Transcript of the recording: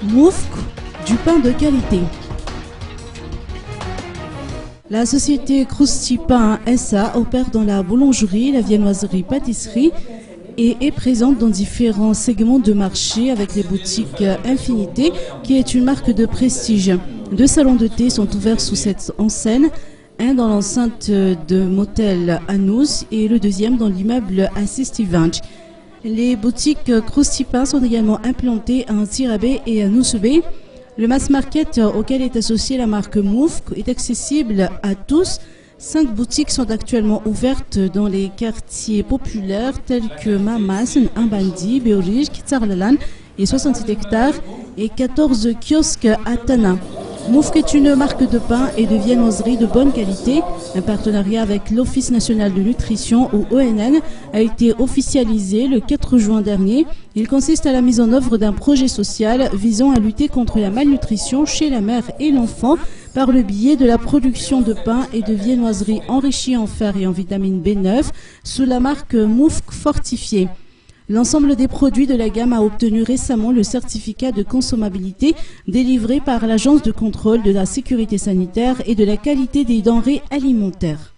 Moufk, du pain de qualité. La société Krusty Pain SA opère dans la boulangerie, la viennoiserie-pâtisserie et est présente dans différents segments de marché avec les boutiques Infinité, qui est une marque de prestige. 2 salons de thé sont ouverts sous cette enseigne, un dans l'enceinte de motel Anous et le deuxième dans l'immeuble Assistivenge. Les boutiques Krusty Pain sont également implantées à Antsirabe et à Noussoubé. Le mass market auquel est associée la marque Moufk est accessible à tous. 5 boutiques sont actuellement ouvertes dans les quartiers populaires tels que Mamas, Ambandi, Beorij, Kitsarlalan et 67 hectares et 14 kiosques à Tana. Moufk est une marque de pain et de viennoiserie de bonne qualité. Un partenariat avec l'Office national de nutrition ou ONN a été officialisé le 4 juin dernier. Il consiste à la mise en œuvre d'un projet social visant à lutter contre la malnutrition chez la mère et l'enfant par le biais de la production de pain et de viennoiserie enrichie en fer et en vitamine B9 sous la marque Moufk fortifié. L'ensemble des produits de la gamme a obtenu récemment le certificat de consommabilité délivré par l'Agence de contrôle de la sécurité sanitaire et de la qualité des denrées alimentaires.